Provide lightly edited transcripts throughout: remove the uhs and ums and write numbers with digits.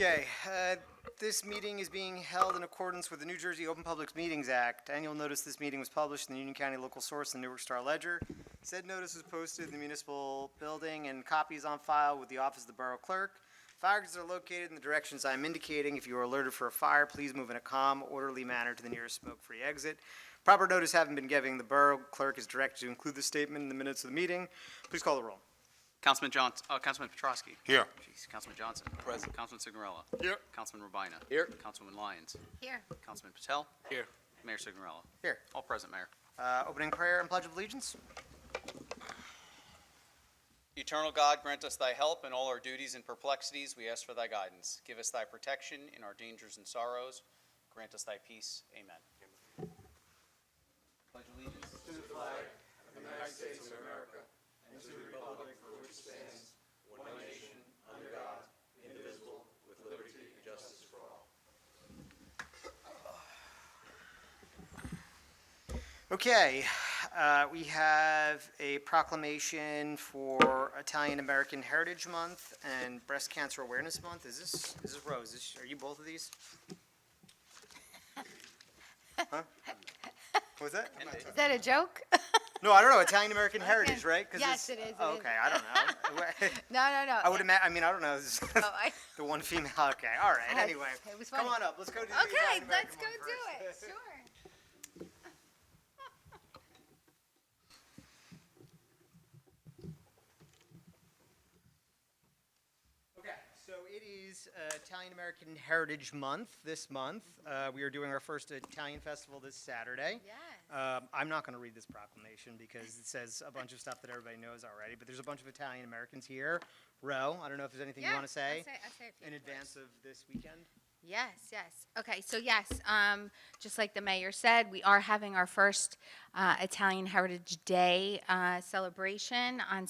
Okay, this meeting is being held in accordance with the New Jersey Open Public Meetings Act. Annual notice this meeting was published in the Union County Local Source and Newark Star Ledger. Said notice was posted in the municipal building and copies on file with the office of the Borough Clerk. Fire exits are located in the directions I'm indicating. If you are alerted for a fire, please move in a calm, orderly manner to the nearest smoke-free exit. Proper notice having been given, the Borough Clerk is directed to include the statement in the minutes of the meeting. Please call the roll. Councilman Petrosky. Here. Jeez, Councilman Johnson. Present. Councilman Signorella. Here. Councilman Rabina. Here. Councilwoman Lyons. Here. Councilman Patel. Here. Mayor Signorella. Here. All present, Mayor. Opening prayer and pledge of allegiance. Eternal God, grant us thy help in all our duties and perplexities. We ask for thy guidance. Give us thy protection in our dangers and sorrows. Grant us thy peace. Amen. Pledge allegiance to the flag of the United States of America and to the republic for which it stands, one nation, under God, indivisible, with liberty and justice for all. Okay, we have a proclamation for Italian American Heritage Month and Breast Cancer Awareness Month. Is this Rose? Are you both of these? Huh? What was that? Is that a joke? No, I don't know. Italian American Heritage, right? 'Cause Yes, it's- it is, it oh, is. okay, I don't know. No. I would imagine. I mean, I don't know. This is Oh, the one female. Okay, all right. I- Anyway, it was come funny. on up. Let's go to the Okay, Italian let's American go one do it. first. Sure. Okay, so it is Italian American Heritage Month this month. We are doing our first Italian festival this Saturday. Yes. I'm not going to read this proclamation because it says a bunch of stuff that everybody knows already, but there's a bunch of Italian Americans here. Ro, I don't know if there's anything you want to say I'll say a few in words. advance of this weekend. Yes. Okay, so yes, just like the mayor said, we are having our first Italian Heritage Day celebration on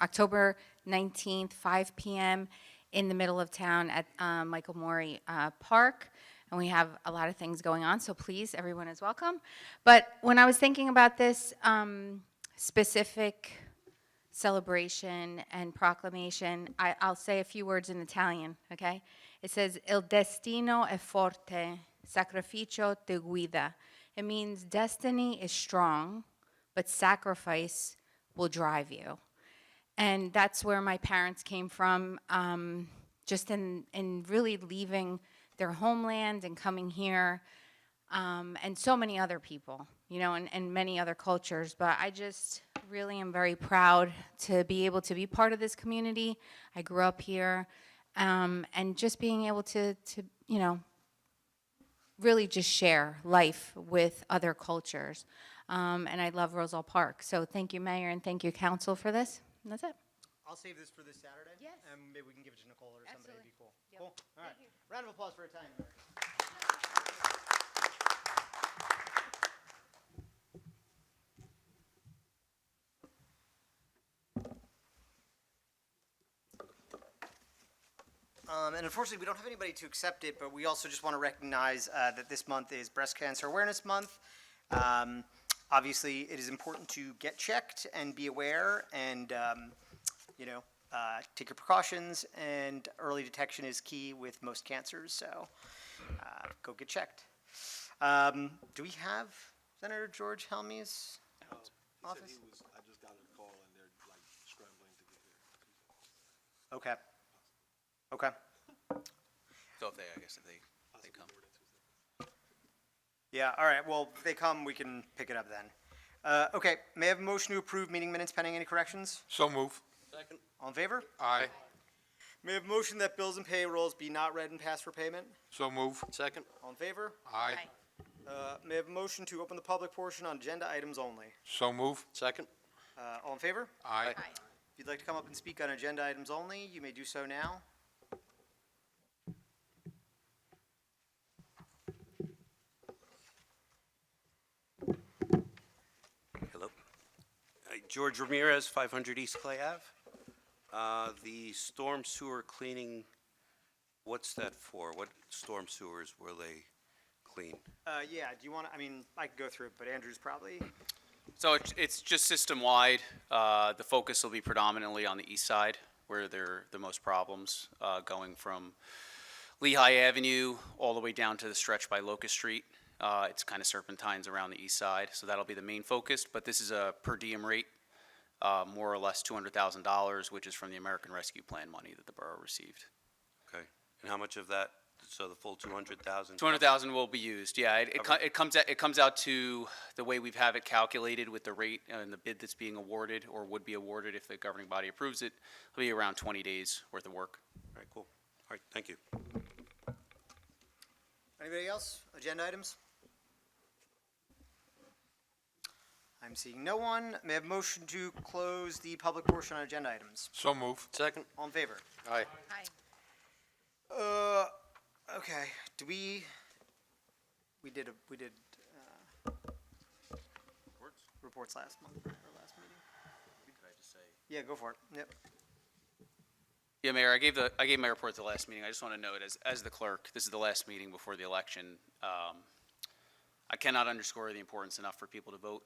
October 19th, 5 p.m. in the middle of town at Michael Mori Park. And we have a lot of things going on, so please, everyone is welcome. But when I was thinking about this specific celebration and proclamation, I'll say a few words in Italian, okay? It says, Il destino è forte, sacrificio te guida. It means destiny is strong, but sacrifice will drive you. And that's where my parents came from, just in really leaving their homeland and coming here, and so many other people, and many other cultures. But I just really am very proud to be able to be part of this community. I grew up here, and just being able to really just share life with other cultures. And I love Roselle Park. So thank you, Mayor, and thank you, Council, for this. And that's it. I'll save this for this Saturday. Yes. And maybe we can give it to Nicole or somebody. It'd be cool. Yep. Cool. All right. Thank you. Round of applause for Italian American. And unfortunately, we don't have anybody to accept it, but we also just want to recognize that this month is Breast Cancer Awareness Month. Obviously, it is important to get checked and be aware and, take your precautions, and early detection is key with most cancers, so go get checked. Do we have Senator George Helmy's office? He said I just got a call and they're like scrambling to get here. Okay. Okay. So if they come. Yeah, all right, well, if they come, we can pick it up then. Okay, may I have a motion to approve meeting minutes pending any corrections? So move. Second. All in favor? Aye. May I have a motion that bills and payrolls be not read and passed for payment? So move. Second. All in favor? Aye. May I have a motion to open the public portion on agenda items only? So move. Second. All in favor? Aye. Aye. If you'd like to come up and speak on agenda items only, you may do so now. Hello. George Ramirez, 500 East Clay Ave. The storm sewer cleaning, what's that for? What storm sewers will they clean? Yeah, do you want to, I could go through it, but Andrew's probably, So it's just system-wide. The focus will be predominantly on the east side where there are the most problems, going from Lehigh Avenue all the way down to the stretch by Locust Street. It's kind of serpentines around the east side, so that'll be the main focus. But this is a per diem rate, more or less $200,000, which is from the American Rescue Plan money that the borough received. Okay. And how much of that, so the full 200,000? 200,000 will be used, yeah. It comes out to the way we've have it calculated with the rate and the bid that's being awarded or would be awarded if the governing body approves it. It'll be around 20 days worth of work. All right, cool. All right, thank you. Anybody else? Agenda items? I'm seeing no one. May I have a motion to close the public portion on agenda items? So move. Second. All in favor? Aye. Okay, we did, reports last month, or last meeting? Yeah, go for it, yep. Yeah, Mayor, I gave my report at the last meeting. I just want to note, as the clerk, this is the last meeting before the election. I cannot underscore the importance enough for people to vote.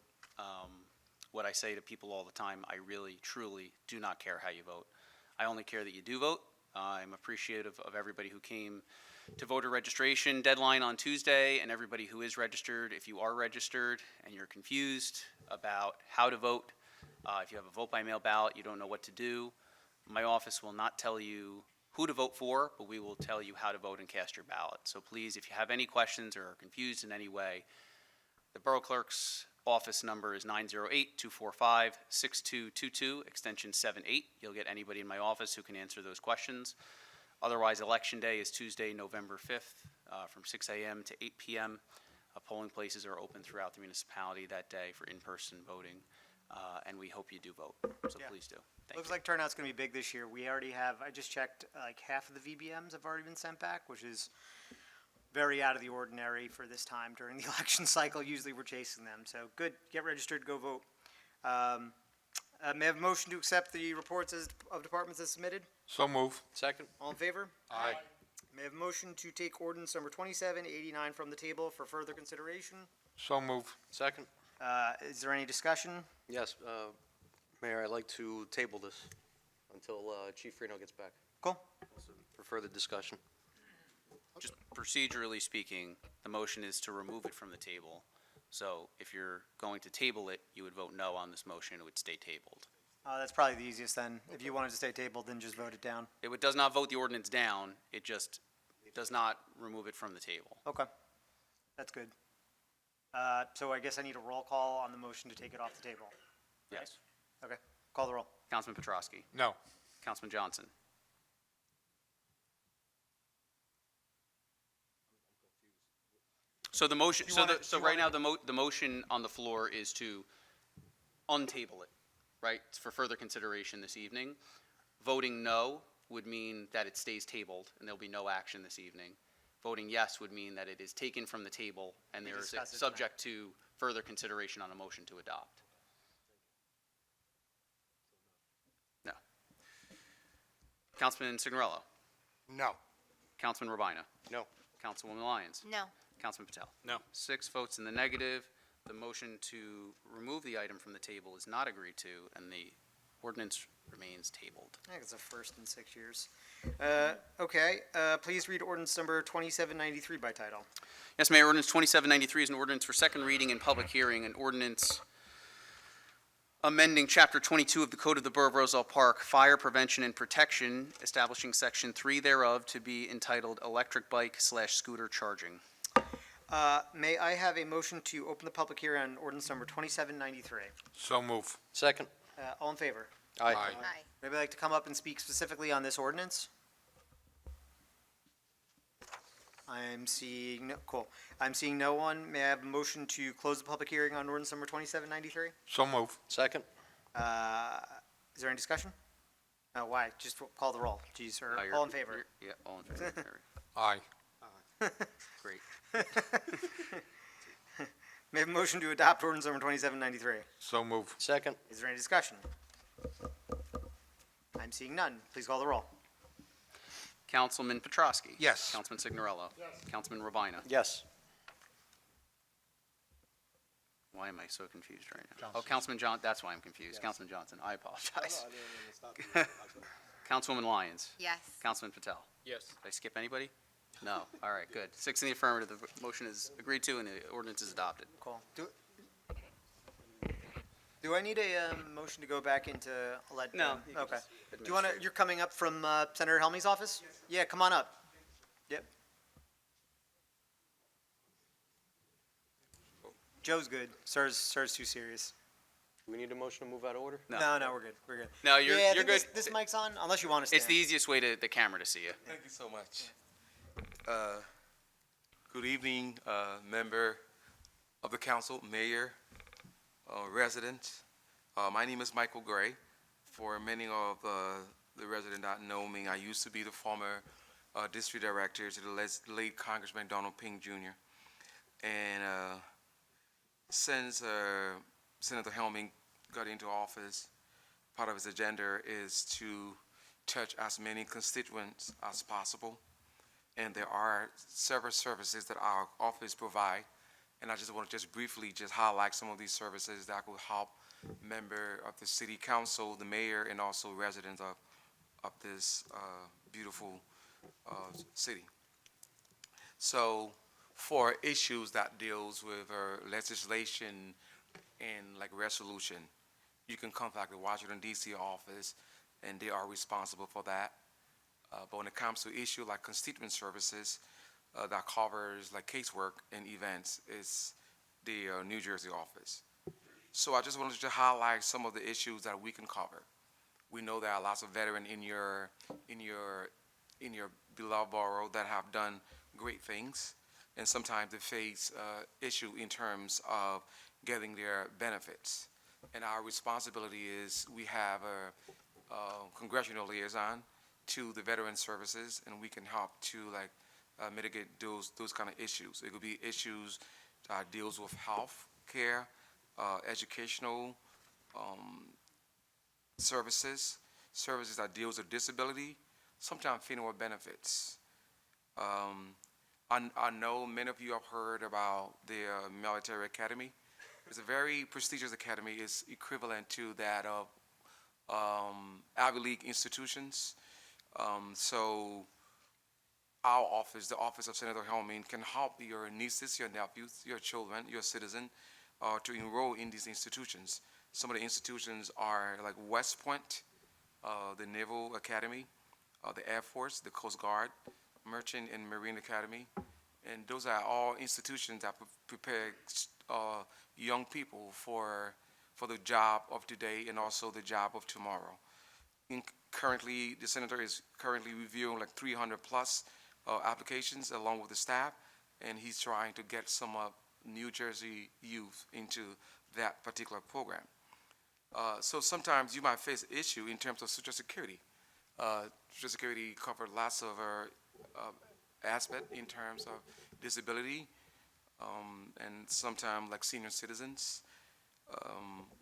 What I say to people all the time, I really, truly do not care how you vote. I only care that you do vote. I'm appreciative of everybody who came to voter registration deadline on Tuesday and everybody who is registered. If you are registered and you're confused about how to vote, if you have a vote by mail ballot, you don't know what to do, my office will not tell you who to vote for, but we will tell you how to vote and cast your ballot. So please, if you have any questions or are confused in any way, the Borough Clerk's office number is 908-245-6222, extension 78. You'll get anybody in my office who can answer those questions. Otherwise, Election Day is Tuesday, November 5th, from 6 a.m. to 8 p.m. Polling places are open throughout the municipality that day for in-person voting, and we hope you do vote, so Yeah. please do. Thank Looks you. like turnout's gonna be big this year. We already have, I just checked, like half of the VBMs have already been sent back, which is very out of the ordinary for this time during the election cycle. Usually we're chasing them, so good, get registered, go vote. May I have a motion to accept the reports of departments as submitted? So move. Second. All in favor? Aye. May I have a motion to take ordinance number 2789 from the table for further consideration? So move. Second. Is there any discussion? Yes, Mayor, I'd like to table this until Chief Reno gets back Cool. for further discussion. Just procedurally speaking, the motion is to remove it from the table. So if you're going to table it, you would vote no on this motion, it would stay tabled. That's probably the easiest then. If you wanted to stay tabled, then just vote it down. It does not vote the ordinance down, it just does not remove it from the table. Okay. That's good. So I guess I need a roll call on the motion to take it off the table. Yes. Okay. Call the roll. Councilman Petrosky. No. Councilman Johnson. So the motion, You wanna- so you right wanna- now, the motion on the floor is to untable it, right? It's for further consideration this evening. Voting no would mean that it stays tabled and there'll be no action this evening. Voting yes would mean that it is taken from the table and We there is discuss it subject to further consideration on a motion to adopt. No. Councilman Signorello. No. Councilman Rabina. No. Councilwoman Lyons. No. Councilman Patel. No. 6 votes in the negative. The motion to remove the item from the table is not agreed to, and the ordinance remains tabled. I think it's a first in 6 years. Okay, please read ordinance number 2793 by title. Yes, Mayor, ordinance 2793 is an ordinance for second reading and public hearing, an ordinance amending Chapter 22 of the Code of the Borough of Roselle Park, Fire Prevention and Protection, establishing Section 3 thereof to be entitled Electric Bike/Scooter Charging. May I have a motion to open the public hearing on ordinance number 2793? So move. Second. All in favor? Aye. Anybody like to come up and speak specifically on this ordinance? I'm seeing, cool. I'm seeing no one. May I have a motion to close the public hearing on ordinance number 2793? So move. Second. Is there any discussion? Why? Just call the roll. Jeez, or You're- all in favor? you're- Yeah, all in favor. Aye. Great. May I have a motion to adopt ordinance number 2793? So move. Second. Is there any discussion? I'm seeing none. Please call the roll. Councilman Petrosky. Yes. Councilman Signorello. Yes. Councilman Rabina. Yes. Why am I so confused right now? Oh, Councilman John, that's why I'm confused. Councilman Johnson, I apologize. Councilwoman Lyons. Yes. Councilman Patel. Yes. Did I skip anybody? No. All right, good. 6 in the affirmative, the motion is agreed to and the ordinance is adopted. Cool. Do I need a motion to go back into elect? No, you can Okay. just Do you want to, you're coming up from Senator Helmy's office? Yeah, come on up. Yep. Joe's good. Sir's too serious. Do we need a motion to move out of order? No. No, we're good. We're good. No, you're Yeah, I you're think good. This mic's on, unless you want to stand. It's the easiest way to the camera to see you. Thank you so much. Good evening, member of the council, mayor, residents. My name is Michael Gray. For many of the residents that know me, I used to be the former district director to the late Congressman Donald Ping Jr. And since Senator Helming got into office, part of his agenda is to touch as many constituents as possible. And there are several services that our office provide. And I just want to briefly highlight some of these services that will help member of the city council, the mayor, and also residents of this beautiful city. So for issues that deals with legislation and like resolution, you can contact the Washington DC office and they are responsible for that. But when it comes to issue like constituent services that covers like casework and events, it's the New Jersey office. So I just wanted to highlight some of the issues that we can cover. We know there are lots of veterans in your beloved borough that have done great things, and sometimes they face issue in terms of getting their benefits. And our responsibility is we have a congressional liaison to the veteran services, and we can help to mitigate those kind of issues. It could be issues that deals with health care, educational services that deals with disability, sometimes funeral benefits. I know many of you have heard about the military academy. It's a very prestigious academy. It's equivalent to that of Ivy League institutions. So our office, the office of Senator Helming, can help your nieces, your nephews, your children, your citizens to enroll in these institutions. Some of the institutions are like West Point, the Naval Academy, the Air Force, the Coast Guard, Merchant and Marine Academy. And those are all institutions that prepare young people for the job of today and also the job of tomorrow. Currently, the senator is currently reviewing like 300 plus applications along with the staff, and he's trying to get some New Jersey youth into that particular program. So sometimes you might face an issue in terms of Social Security. Social Security covers lots of aspects in terms of disability, and sometimes like senior citizens.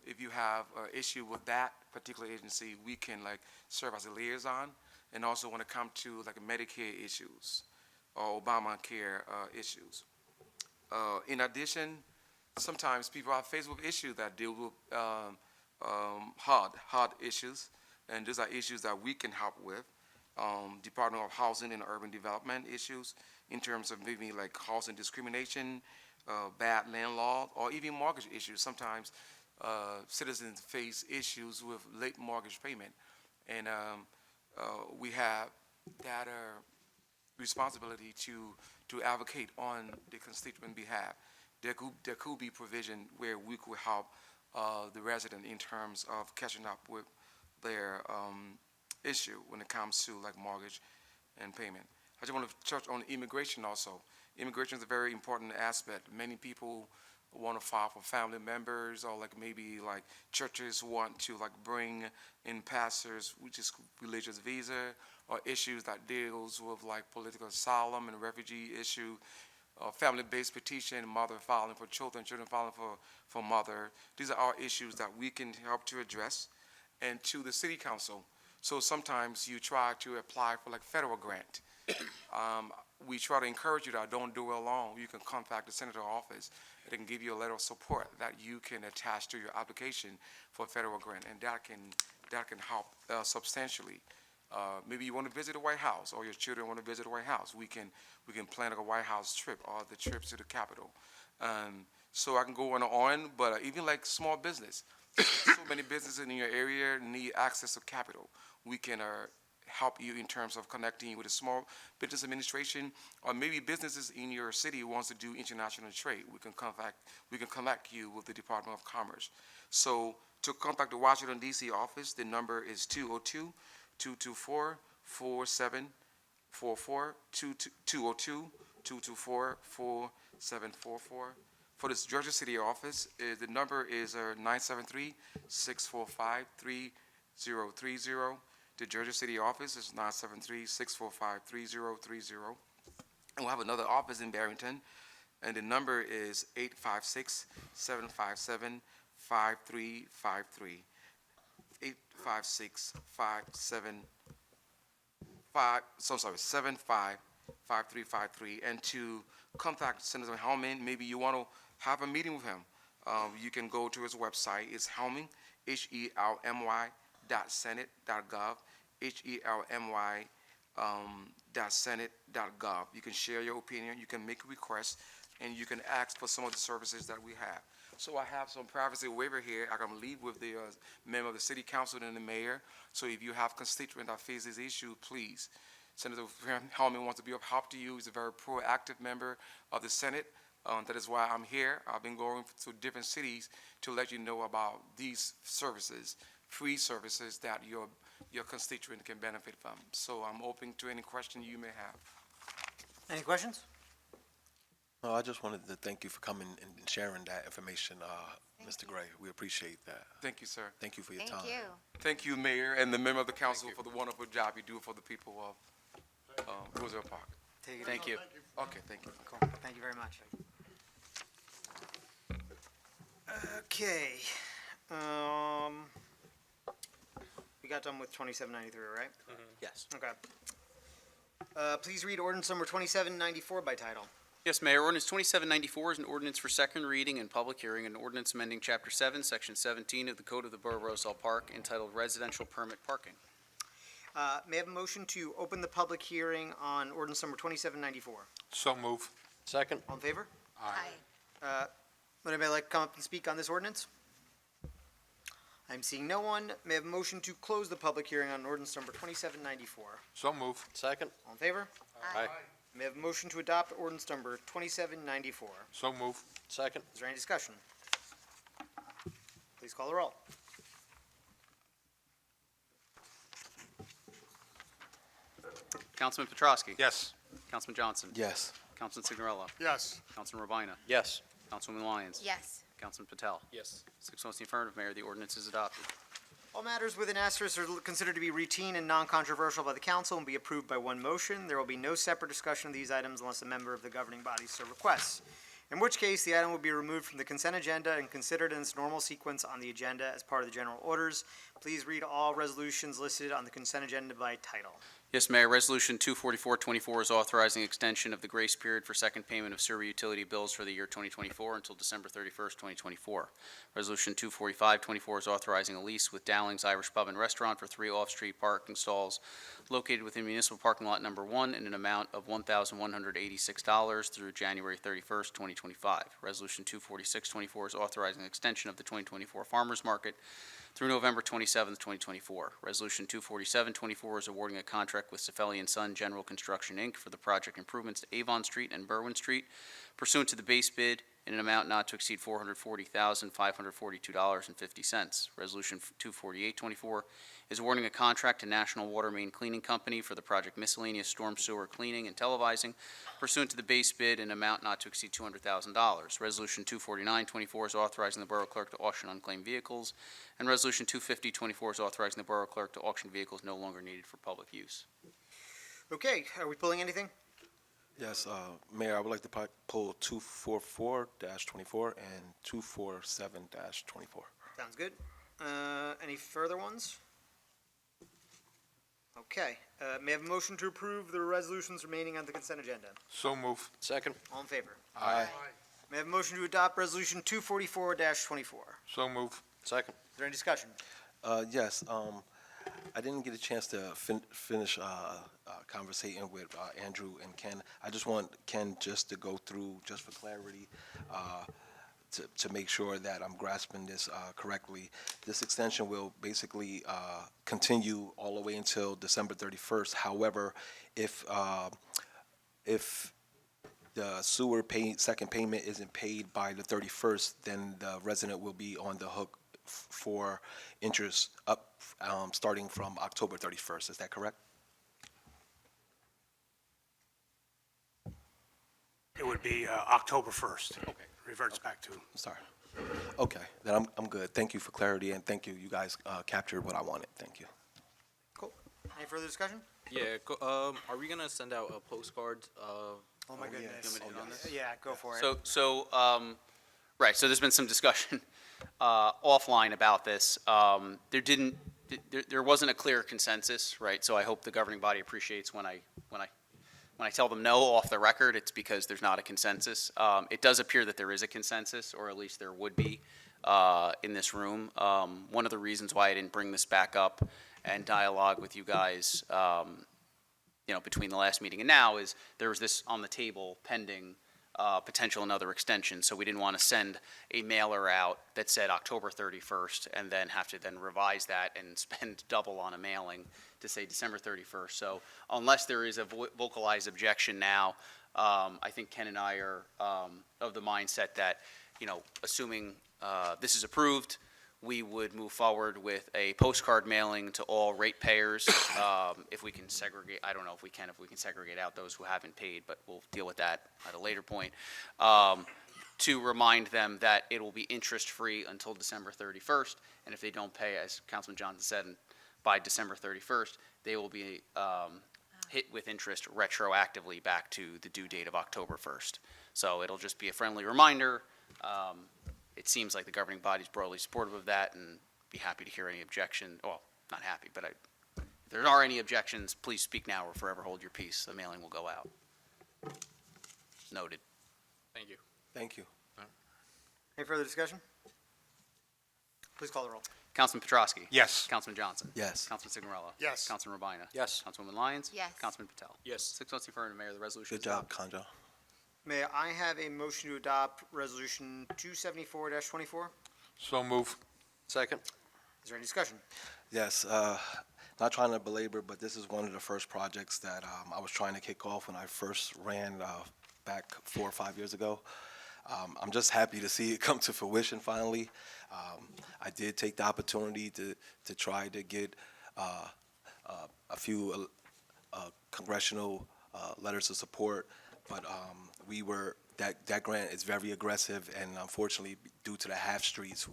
If you have an issue with that particular agency, we can like serve as a liaison, and also when it comes to like Medicare issues or Obamacare issues. In addition, sometimes people are faced with issues that deal with hard issues, and those are issues that we can help with. Department of Housing and Urban Development issues in terms of maybe like housing discrimination, bad landlord, or even mortgage issues. Sometimes citizens face issues with late mortgage payment, and we have that responsibility to advocate on the constituent behalf. There could be provision where we could help the resident in terms of catching up with their issue when it comes to like mortgage and payment. I just want to touch on immigration also. Immigration is a very important aspect. Many people want to file for family members, or like maybe like churches want to like bring in pastors, which is religious visa, or issues that deals with like political asylum and refugee issue, family-based petition, mother filing for children, children filing for mother. These are all issues that we can help to address. And to the city council, so sometimes you try to apply for like federal grant. We try to encourage you that don't do it alone. You can contact the senator office. They can give you a letter of support that you can attach to your application for federal grant, and that can help substantially Maybe you want to visit the White House, or your children want to visit the White House. We can plan like a White House trip, or the trips to the Capitol. So I can go on and on, but even like small business, so many businesses in your area need access to capital. We can help you in terms of connecting you with a small business administration, or maybe businesses in your city wants to do international trade. We can connect you with the Department of Commerce. So to contact the Washington D.C. office, the number is 202-224-4744, 202-224-4744. For this Georgia City office, the number is 973-645-3030. The Georgia City office is 973-645-3030. And we'll have another office in Barrington, and the number is 856-757-5353. 755353. And to contact Senator Hellman, maybe you want to have a meeting with him. You can go to his website. It's Hellman, HELMY.senate.gov, HELMY.senate.gov. You can share your opinion, you can make a request, and you can ask for some of the services that we have. So I have some privacy waiver here. I can leave with the member of the city council and the mayor. So if you have constituents that face this issue, please. Senator Hellman wants to be of help to you. He's a very proactive member of the Senate. That is why I'm here. I've been going to different cities to let you know about these services, free services that your constituent can benefit from. So I'm open to any question you may have. Any questions? No, I just wanted to thank you for coming and sharing that information, Mr. Gray. We appreciate that. Thank you, sir. Thank you for your Thank time. you. Thank you, Mayor, and the member of the council for the wonderful job you do for the people of Roselle Park. Take it. Thank you. Okay, thank you. Cool. Thank you very much. Okay. We got done with 2793, right? Yes. Okay. Please read ordinance number 2794 by title. Yes, Mayor. Ordinance 2794 is an ordinance for second reading and public hearing, an ordinance amending Chapter 7, Section 17 of the Code of the Borough of Roselle Park entitled Residential Permit Parking. May I have a motion to open the public hearing on ordinance number 2794? So move. Second? All in favor? Aye. Would anybody like to come up and speak on this ordinance? I'm seeing no one. May I have a motion to close the public hearing on ordinance number 2794? So move. Second? All in favor? Aye. May I have a motion to adopt ordinance number 2794? So move. Second? Is there any discussion? Please call the roll. Councilman Petrosky. Yes. Councilman Johnson. Yes. Councilman Signorella. Yes. Councilman Robina. Yes. Councilwoman Lyons. Yes. Councilman Patel. Yes. 6 votes in the affirmative, Mayor. The ordinance is adopted. All matters with an asterisk are considered to be routine and non-controversial by the council and be approved by one motion. There will be no separate discussion of these items unless a member of the governing body so requests, in which case the item will be removed from the consent agenda and considered in its normal sequence on the agenda as part of the general orders. Please read all resolutions listed on the consent agenda by title. Yes, Mayor. Resolution 24424 is authorizing extension of the grace period for second payment of sewer utility bills for the year 2024 until December 31st, 2024. Resolution 24524 is authorizing a lease with Dowling's Irish Pub and Restaurant for 3 off-street parking stalls located within municipal parking lot number 1 in an amount of $1,186 through January 31st, 2025. Resolution 24624 is authorizing extension of the 2024 Farmers Market through November 27th, 2024. Resolution 24724 is awarding a contract with Cefelli & Son General Construction, Inc. for the project improvements to Avon Street and Berwyn Street pursuant to the base bid in an amount not to exceed $440,542.50. Resolution 24824 is awarding a contract to National Water Main Cleaning Company for the project miscellaneous storm sewer cleaning and televising pursuant to the base bid in an amount not to exceed $200,000. Resolution 24924 is authorizing the Borough Clerk to auction unclaimed vehicles, and Resolution 25024 is authorizing the Borough Clerk to auction vehicles no longer needed for public use. Okay, are we pulling anything? Yes, Mayor, I would like to pull 244-24 and 247-24. Sounds good. Any further ones? Okay, may I have a motion to approve the resolutions remaining on the consent agenda? So move. Second? All in favor? Aye. May I have a motion to adopt resolution 244-24? Is So move. Second? there any discussion? Yes, I didn't get a chance to finish conversating with Andrew and Ken. I just want Ken just to go through, just for clarity, to make sure that I'm grasping this correctly. This extension will basically continue all the way until December 31st. However, if the sewer second payment isn't paid by the 31st, then the resident will be on the hook for interest up, starting from October 31st. Is that correct? It would be October 1st. Okay. Reverts back to. Sorry. Okay, then I'm good. Thank you for clarity, and thank you. You guys captured what I wanted. Thank you. Cool. Any further discussion? Yeah, are we gonna send out a postcard? Oh my goodness. You want me to hit on this? Yeah, go for it. Right, so there's been some discussion offline about this. There wasn't a clear consensus, right? So I hope the governing body appreciates when I tell them no off the record, it's because there's not a consensus. It does appear that there is a consensus, or at least there would be in this room. One of the reasons why I didn't bring this back up and dialogue with you guys, between the last meeting and now, is there was this on the table pending potential another extension, so we didn't want to send a mailer out that said October 31st and then have to then revise that and spend double on a mailing to say December 31st. So unless there is a vocalized objection now, I think Ken and I are of the mindset that, assuming this is approved, we would move forward with a postcard mailing to all ratepayers. If we can segregate, I don't know if we can segregate out those who haven't paid, but we'll deal with that at a later point. To remind them that it will be interest-free until December 31st, and if they don't pay, as Councilman Johnson said, by December 31st, they will be hit with interest retroactively back to the due date of October 1st. So it'll just be a friendly reminder. It seems like the governing body is broadly supportive of that, and be happy to hear any objection. Well, not happy, but if there are any objections, please speak now or forever hold your peace. The mailing will go out. Noted. Thank you. Thank you. Any further discussion? Please call the roll. Councilman Petrosky? Yes. Councilman Johnson? Yes. Councilman Signorella? Yes. Councilman Rabina? Yes. Councilwoman Lyons? Yes. Councilman Patel? Yes. 6 votes affirmative, Mayor. The resolution Good is job, adopted. Conjo. May I have a motion to adopt Resolution 274-24? So move. Second. Is there any discussion? Yes, not trying to belabor, but this is one of the first projects that I was trying to kick off when I first ran back 4 or 5 years ago. I'm just happy to see it come to fruition finally. I did take the opportunity to try to get a few congressional letters of support, but that grant is very aggressive, and unfortunately, due to the half streets,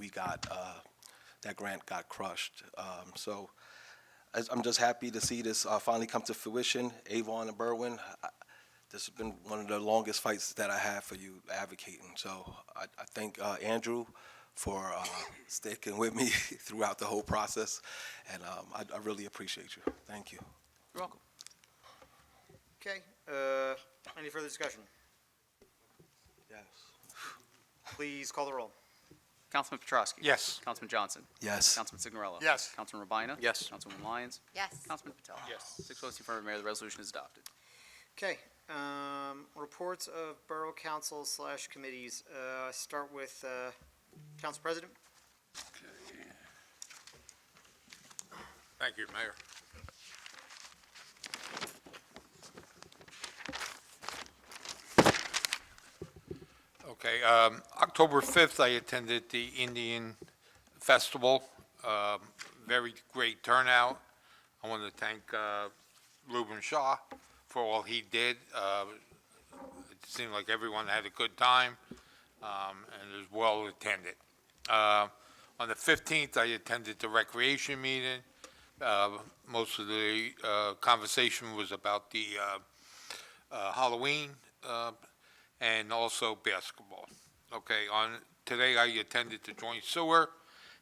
that grant got crushed. So I'm just happy to see this finally come to fruition. Avon and Berwyn, this has been one of the longest fights that I have for you advocating. So I thank Andrew for sticking with me throughout the whole process, and I really appreciate you. Thank you. You're welcome. Okay, any further discussion? Yes. Please call the roll. Councilman Petrosky? Yes. Councilman Johnson? Yes. Councilman Signorella? Yes. Councilman Rabina? Yes. Councilwoman Lyons? Yes. Councilman Patel? Yes. 6 votes affirmative, Mayor. The resolution is adopted. Okay, reports of Borough Council / committees. Start with Council President. Thank you, Mayor. Okay, October 5th, I attended the Indian Festival. Very great turnout. I want to thank Reuben Shaw for all he did. It seemed like everyone had a good time, and it was well attended. On the 15th, I attended the recreation meeting. Most of the conversation was about the Halloween and also basketball. Okay, today I attended the joint sewer,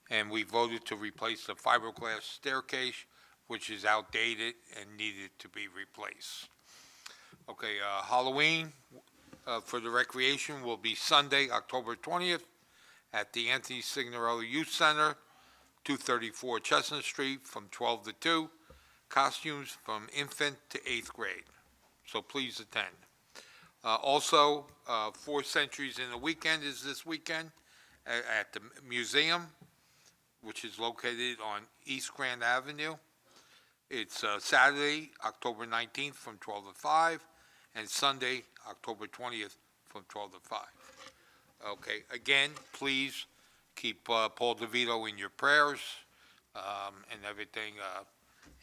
and we voted to replace the fiberglass staircase, which is outdated and needed to be replaced. Okay, Halloween for the recreation will be Sunday, October 20th, at the Anthony Signorelli Youth Center 234 Chestnut Street from 12 to 2. Costumes from infant to 8th grade. So please attend. Also, 4 Centuries in the Weekend is this weekend at the museum, which is located on East Grand Avenue. It's Saturday, October 19th from 12 to 5, and Sunday, October 20th from 12 to 5. Okay, again, please keep Paul DeVito in your prayers and everything.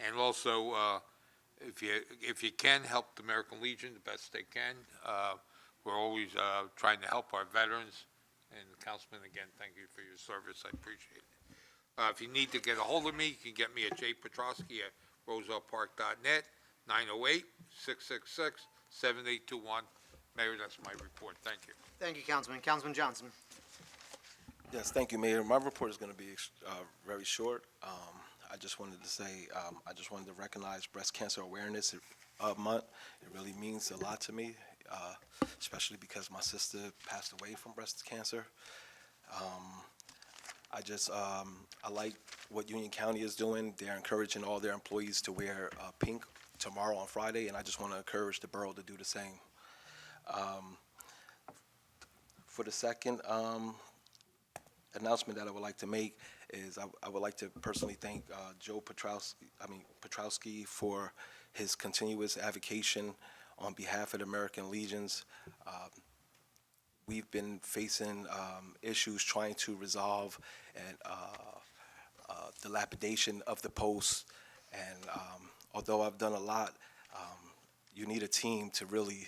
And also, if you can, help the American Legion the best they can. We're always trying to help our veterans. And Councilman, again, thank you for your service. I appreciate it. If you need to get a hold of me, you can get me at jpetrosky@rosellepark.net, 908-666-7821. Mayor, that's my report. Thank you. Thank you, Councilman. Councilman Johnson. Yes, thank you, Mayor. My report is going to be very short. I just wanted to say, I just wanted to recognize Breast Cancer Awareness Month. It really means a lot to me, especially because my sister passed away from breast cancer. I like what Union County is doing. They're encouraging all their employees to wear pink tomorrow on Friday, and I just want to encourage the borough to do the same. For the second announcement that I would like to make is I would like to personally thank Joe Petrowski for his continuous advocacy on behalf of the American Legions. We've been facing issues trying to resolve and dilapidation of the post, and although I've done a lot, you need a team to really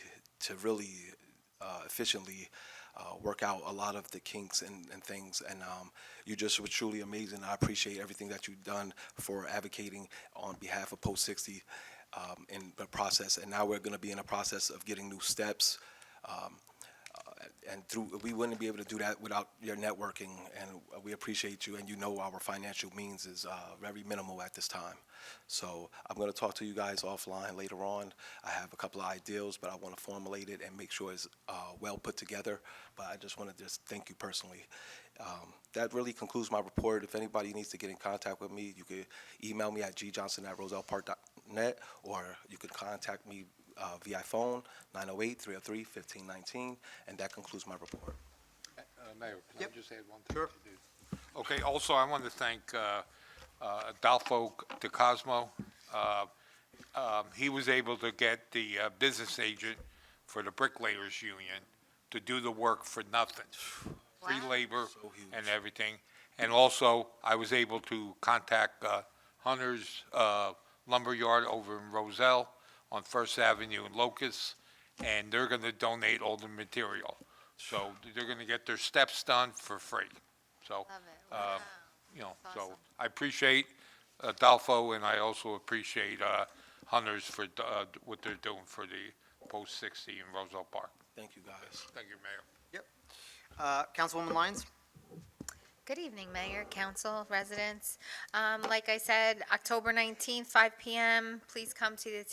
efficiently work out a lot of the kinks and things, and you just were truly amazing. I appreciate everything that you've done for advocating on behalf of Post 60 in the process, and now we're going to be in a process of getting new steps, and we wouldn't be able to do that without your networking, and we appreciate you, and you know our financial means is very minimal at this time. So I'm going to talk to you guys offline later on. I have a couple of ideas, but I want to formulate it and make sure it's well put together. But I just want to just thank you personally. That really concludes my report. If anybody needs to get in contact with me, you can email me at gjohnson@rosellepark.net, or you can contact me via phone, 908-303-1519, and that concludes my report. Mayor, can Yep. I just add one thing? Sure. Okay, also, I want to thank Adolfo De Cosmo. He was able to get the business agent for the Bricklayers Union to do the work for nothing. Free labor So huge. and everything. And also, I was able to contact Hunter's Lumberyard over in Roselle on First Avenue in Locust, and they're going to donate all the material. So they're going to get their steps done for free. So, Love it. Wow. you know, That's so awesome. I appreciate Adolfo, and I also appreciate Hunters for what they're doing for the Post 60 in Roselle Park. Thank you, guys. Thank you, Mayor. Councilwoman Lyons? Good evening, Mayor, Council, residents. Like I said, October 19th, 5 p.m., please come to the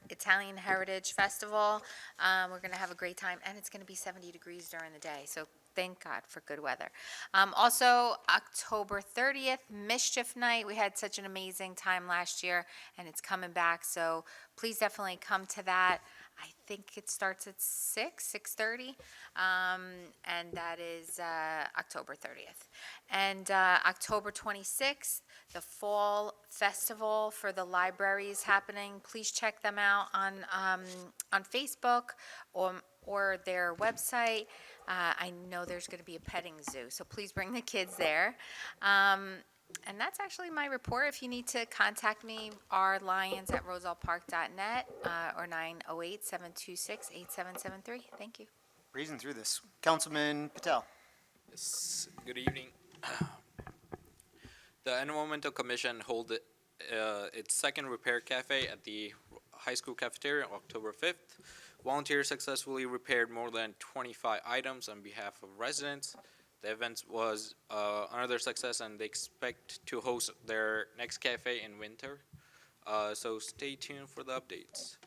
Italian Heritage Festival. We're going to have a great time, and it's going to be 70 degrees during the day, so thank God for good weather. Also, October 30th, Mischief Night. We had such an amazing time last year, and it's coming back, so please definitely come to that. I think it starts at 6:30, and that is October 30th. And October 26th, the Fall Festival for the library is happening. Please check them out on Facebook or their website. I know there's going to be a petting zoo, so please bring the kids there. And that's actually my report. If you need to contact me, our Lions at rosellepark.net or 908-726-8773. Thank you. Breezing through this. Councilman Patel? Yes, good evening. The Environmental Commission held its second repair cafe at the high school cafeteria on October 5th. Volunteers successfully repaired more than 25 items on behalf of residents. The event was another success, and they expect to host their next cafe in winter. So stay tuned for the updates.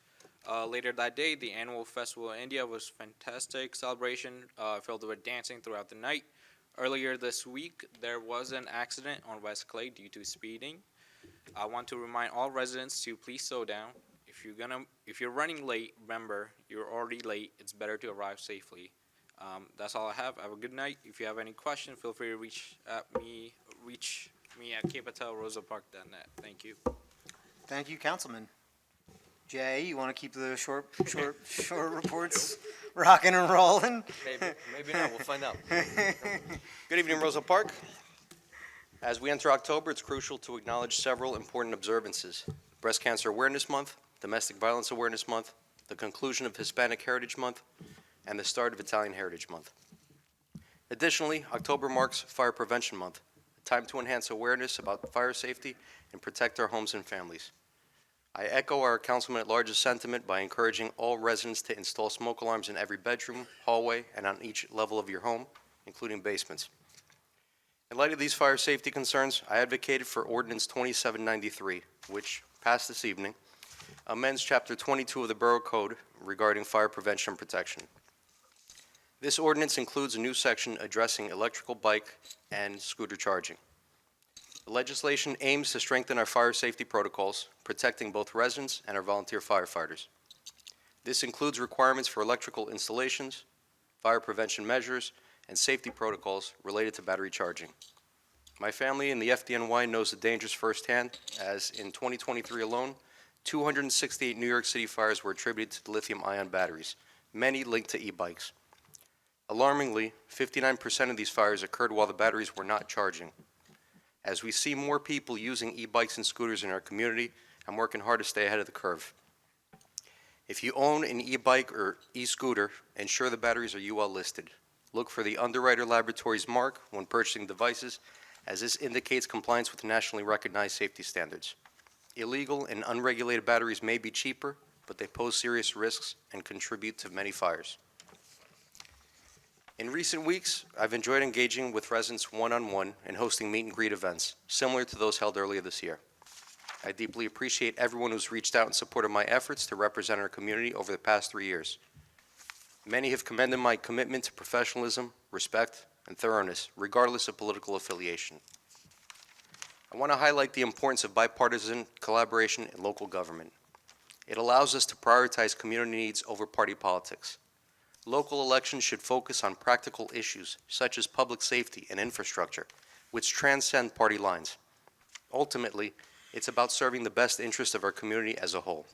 Later that day, the annual festival in India was fantastic celebration filled with dancing throughout the night. Earlier this week, there was an accident on West Clay due to speeding. I want to remind all residents to please slow down. If you're running late, remember, you're already late. It's better to arrive safely. That's all I have. Have a good night. If you have any questions, feel free to reach me at kpatel@rosellepark.net. Thank you. Thank you, Councilman. Jay, you want to keep the short reports rocking and rolling? Maybe not, we'll find out. Good evening, Roselle Park. As we enter October, it's crucial to acknowledge several important observances. Breast Cancer Awareness Month, Domestic Violence Awareness Month, the conclusion of Hispanic Heritage Month, and the start of Italian Heritage Month. Additionally, October marks Fire Prevention Month, a time to enhance awareness about fire safety and protect our homes and families. I echo our Councilman-at-Large's sentiment by encouraging all residents to install smoke alarms in every bedroom, hallway, and on each level of your home, including basements. In light of these fire safety concerns, I advocated for Ordinance 2793, which passed this evening, amends Chapter 22 of the Borough Code regarding fire prevention and protection. This ordinance includes a new section addressing electrical bike and scooter charging. The legislation aims to strengthen our fire safety protocols, protecting both residents and our volunteer firefighters. This includes requirements for electrical installations, fire prevention measures, and safety protocols related to battery charging. My family in the FDNY knows the dangers firsthand, as in 2023 alone, 268 New York City fires were attributed to lithium-ion batteries, many linked to e-bikes. Alarmingly, 59% of these fires occurred while the batteries were not charging. As we see more people using e-bikes and scooters in our community, I'm working hard to stay ahead of the curve. If you own an e-bike or e-scooter, ensure the batteries are UL listed. Look for the Underwriter Laboratories mark when purchasing devices, as this indicates compliance with nationally recognized safety standards. Illegal and unregulated batteries may be cheaper, but they pose serious risks and contribute to many fires. In recent weeks, I've enjoyed engaging with residents one-on-one and hosting meet-and-greet events, similar to those held earlier this year. I deeply appreciate everyone who's reached out in support of my efforts to represent our community over the past 3 years. Many have commended my commitment to professionalism, respect, and thoroughness, regardless of political affiliation. I want to highlight the importance of bipartisan collaboration in local government. It allows us to prioritize community needs over party politics. Local elections should focus on practical issues such as public safety and infrastructure, which transcend party lines. Ultimately, it's about serving the best interest of our community as a whole.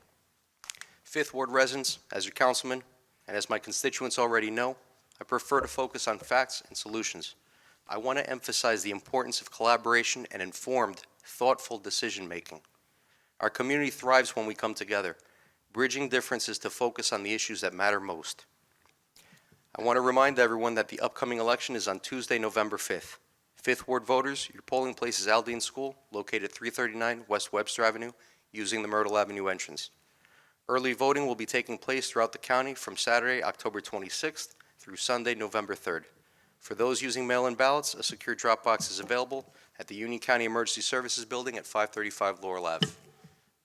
Fifth Ward residents, as your councilman, and as my constituents already know, I prefer to focus on facts and solutions. I want to emphasize the importance of collaboration and informed, thoughtful decision-making. Our community thrives when we come together, bridging differences to focus on the issues that matter most. I want to remind everyone that the upcoming election is on Tuesday, November 5th. Fifth Ward voters, your polling place is Aldine School, located 339 West Webster Avenue, using the Myrtle Avenue entrance. Early voting will be taking place throughout the county from Saturday, October 26th through Sunday, November 3rd. For those using mail-in ballots, a secure drop box is available at the Union County Emergency Services Building at 535 Laurel Ave.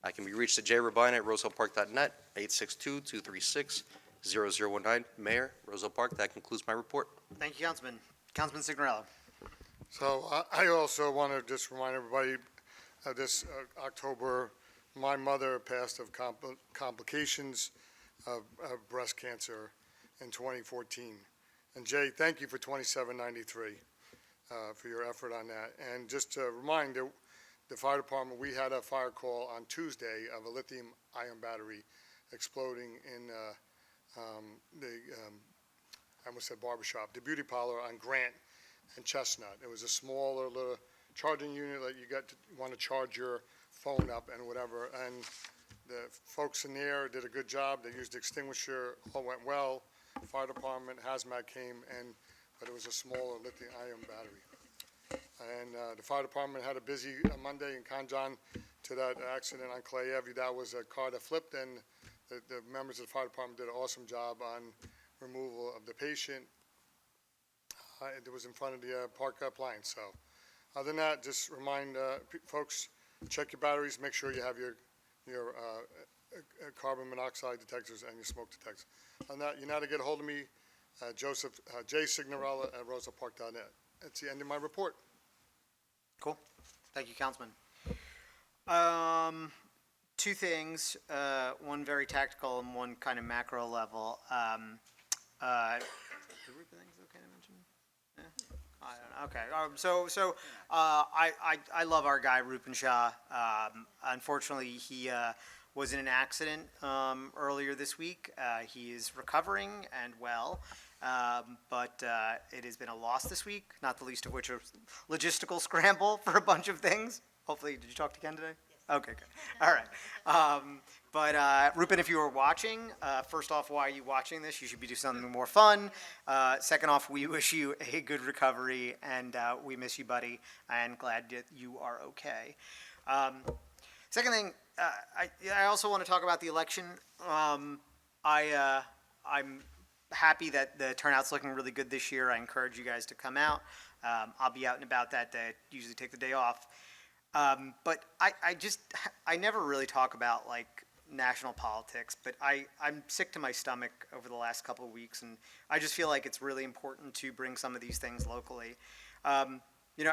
I can be reached at jrabine@rosellepark.net, 862-236-0019. Mayor, Roselle Park, that concludes my report. Thank you, Councilman. Councilman Signorello. So I also want to just remind everybody, this October, my mother passed of complications of breast cancer in 2014. And Jay, thank you for 2793 for your effort on that. And just to remind the fire department, we had a fire call on Tuesday of a lithium-ion battery exploding in I almost said barbershop, the beauty parlor on Grant and Chestnut. It was a smaller little charging unit that you want to charge your phone up and whatever. And the folks in there did a good job. They used the extinguisher, all went well. Fire department, hazmat came, but it was a smaller lithium-ion battery. And the fire department had a busy Monday in Conjon to that accident on Clay Avenue. That was a car that flipped, and the members of the fire department did an awesome job on removal of the patient. It was in front of the park appliance. So other than that, just remind folks, check your batteries, make sure you have your carbon monoxide detectors and your smoke detectors. On that, you know how to get a hold of me, Joseph, J. Signorella at rosellepark.net. That's the end of my report. Cool. Thank you, Councilman. Two things, one very tactical and one kind of macro level. The Rupa thing's okay to mention? Yeah? I don't know. Okay. I love our guy Rupan Shah. Unfortunately, he was in an accident earlier this week. He is recovering and well, but it has been a loss this week. Not the least of which a logistical scramble for a bunch of things. Hopefully, did you talk to Ken today? Okay, good. All right. Rupen, if you are watching, first off, why are you watching this? You should be doing something more fun. Second off, we wish you a good recovery, and we miss you, buddy, and glad that you are okay. Second thing, I also want to talk about the election. I'm happy that the turnout's looking really good this year. I encourage you guys to come out. I'll be out and about that day. Usually take the day off. But I never really talk about like national politics, but I'm sick to my stomach over the last couple of weeks, and I just feel like it's really important to bring some of these things locally. I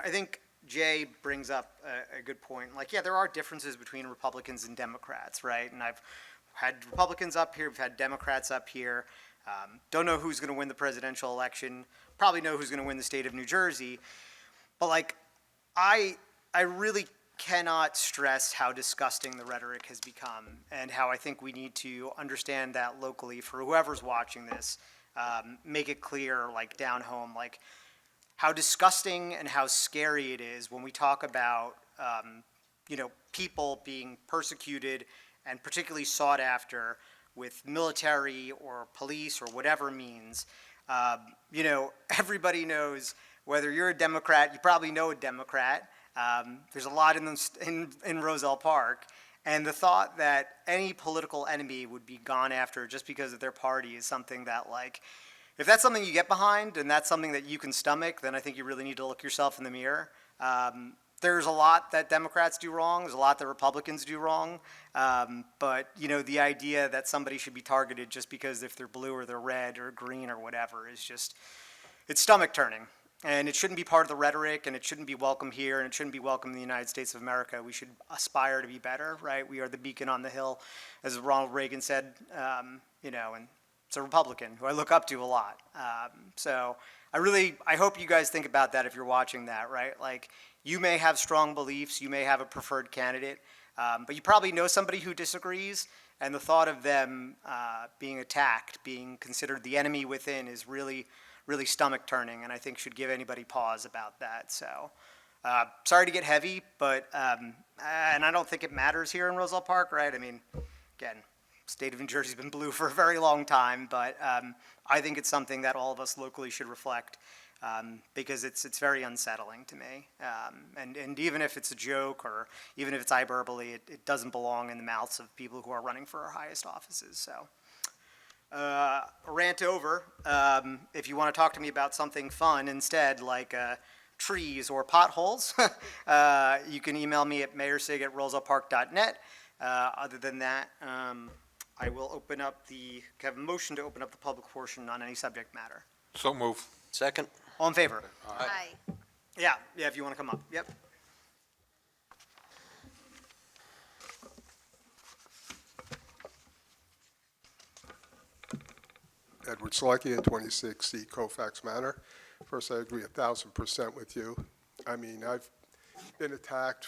think Jay brings up a good point. Like, yeah, there are differences between Republicans and Democrats, right? And I've had Republicans up here, we've had Democrats up here. Don't know who's going to win the presidential election. Probably know who's going to win the state of New Jersey. But like, I really cannot stress how disgusting the rhetoric has become, and how I think we need to understand that locally for whoever's watching this. Make it clear, like down home, like how disgusting and how scary it is when we talk about people being persecuted and particularly sought after with military or police or whatever means. Everybody knows, whether you're a Democrat, you probably know a Democrat. There's a lot in Roselle Park, and the thought that any political enemy would be gone after just because of their party is something that, like, if that's something you get behind and that's something that you can stomach, then I think you really need to look yourself in the mirror. There's a lot that Democrats do wrong. There's a lot that Republicans do wrong. But the idea that somebody should be targeted just because if they're blue or they're red or green or whatever is just, it's stomach turning. And it shouldn't be part of the rhetoric, and it shouldn't be welcome here, and it shouldn't be welcome in the United States of America. We should aspire to be better, right? We are the beacon on the hill, as Ronald Reagan said, and it's a Republican who I look up to a lot. So I hope you guys think about that if you're watching that, right? Like, you may have strong beliefs, you may have a preferred candidate, but you probably know somebody who disagrees, and the thought of them being attacked, being considered the enemy within is really stomach turning, and I think should give anybody pause about that. So, sorry to get heavy, but, and I don't think it matters here in Roselle Park, right? I mean, again, state of New Jersey's been blue for a very long time, but I think it's something that all of us locally should reflect, because it's very unsettling to me. And even if it's a joke or even if it's hyperbole, it doesn't belong in the mouths of people who are running for our highest offices, so. Rant over. If you want to talk to me about something fun instead, like trees or potholes, you can email me at mayorsig@rosellepark.net. Other than that, I will have a motion to open up the public portion on any subject matter. So move. Second? All in favor? Aye. Yeah, if you want to come up. Yep. Edward Selecki at 26C Colfax Manor. First, I agree 1,000% with you. I mean, I've been attacked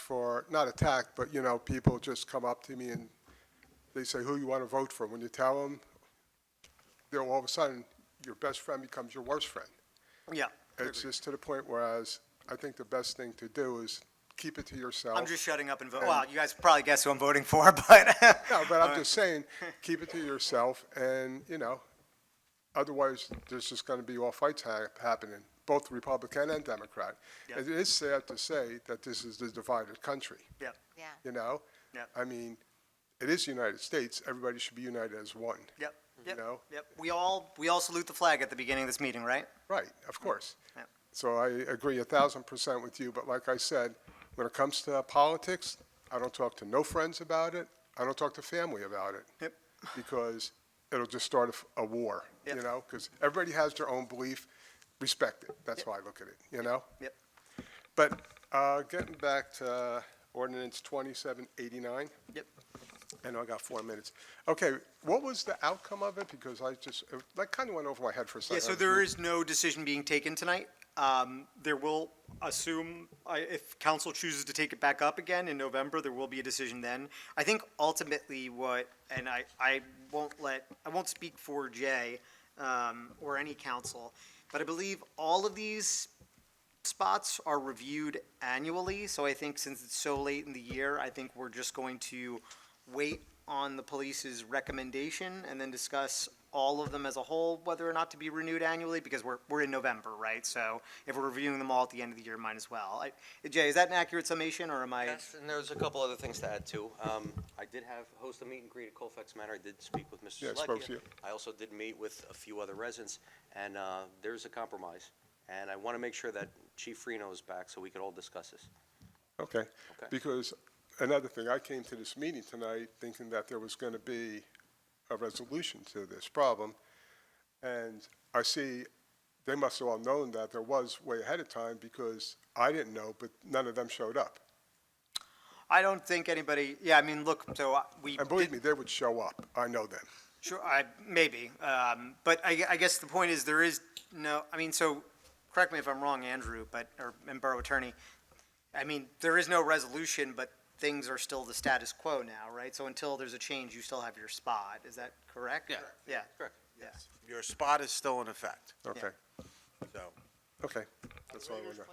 not attacked, but, people just come up to me and they say, who you want to vote for? When you tell them, all of a sudden, your best friend becomes your worst friend. Yeah. It's just to the point whereas I think the best thing to do is keep it to yourself. I'm just shutting up and vote. Well, you guys probably guess who I'm voting for, but. No, but I'm just saying, keep it to yourself, and, otherwise, there's just going to be all fights happening, both Republican and Democrat. Yep. It is sad to say that this is the divided country. Yep. Yeah. Yep. I mean, it is the United States. Everybody should be united as one. Yep. Yep. You know? Yep. We all salute the flag at the beginning of this meeting, right? Right, of course. Yep. So I agree 1,000% with you. But like I said, when it comes to politics, I don't talk to no friends about it. I don't talk to family about it. Yep. Because it'll just start a war, Yep. because everybody has their own belief. respect it. That's how I look at it, you know? Yep. But getting back to ordinance 2789. Yep. I know I got 4 minutes. Okay, what was the outcome of it? Because that kind of went over my head for a second. Yeah, so there is no decision being taken tonight. There will assume, if council chooses to take it back up again in November, there will be a decision then. I think ultimately and I won't speak for Jay, or any council, but I believe all of these spots are reviewed annually, so I think since it's so late in the year, I think we're just going to wait on the police's recommendation and then discuss all of them as a whole, whether or not to be renewed annually, because we're in November, right? So if we're reviewing them all at the end of the year, might as well. Jay, is that an accurate summation, or am I? Yes, and there's a couple other things to add too. I did host a meet and greet at Colfax Manor. I did speak with Mr. Yeah, I spoke to you. I also did meet with a few other residents, and there's a compromise. And I want to make sure that Chief Reno is back so we could all discuss this. Okay, because another thing, I came to this meeting tonight thinking that there was going to be a resolution to this problem, and I see they must have all known that there was way ahead of time, because I didn't know, but none of them showed up. I don't think anybody, yeah, I mean, look, so we. And believe me, they would show up. I know them. Sure, maybe, but I guess the point is there is no, I mean, so, correct me if I'm wrong, Andrew, and Borough Attorney, I mean, there is no resolution, but things are still the status quo now, right? So until there's a change, you still have your spot, is that correct? Yeah. Yeah. Correct. Yes. Your spot is still in effect, Okay, so. okay, that's all I want to know.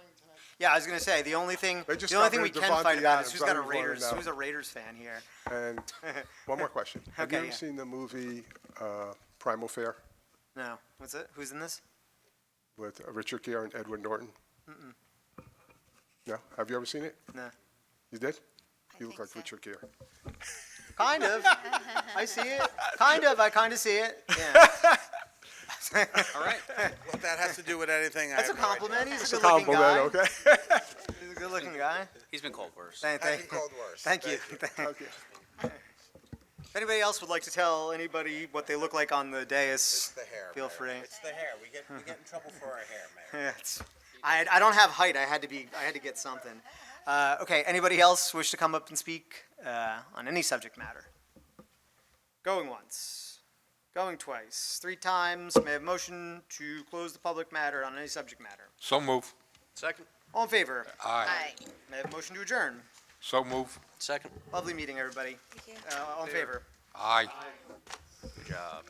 Yeah, I was gonna say, the only thing They just we got can rid of fight Devontae about is Adams. I just wanna know. who's a Raiders fan here? And one more question. Have Okay, you ever yeah. seen the movie Primal Fear No, what's it? Who's in this? with Richard Gere and Edward Norton? No? Have you ever seen it? No. You did? You think look like so. Richard Gere. Kind of. I see it. I kind of see it, yeah. All right. What that has to do with anything, I That's a have no idea. compliment, he's It's a a good-looking guy. compliment, okay? He's a good-looking guy. He's been called worse. Thank I've been called worse. Thank you. Okay. If anybody else would like to tell anybody what they look like on the dais, It's the hair, feel Mayor. free. It's the hair. We get in trouble for our hair, Mayor. Yeah, I don't have height. I had to get something. Okay. Anybody else wish to come up and speak on any subject matter? Going once, going twice, 3 times. May I have a motion to close the public matter on any subject matter? So move. Second. All in favor? Aye. May I have a motion to adjourn? So move. Second. Lovely meeting, everybody. All in favor? Aye. Good job.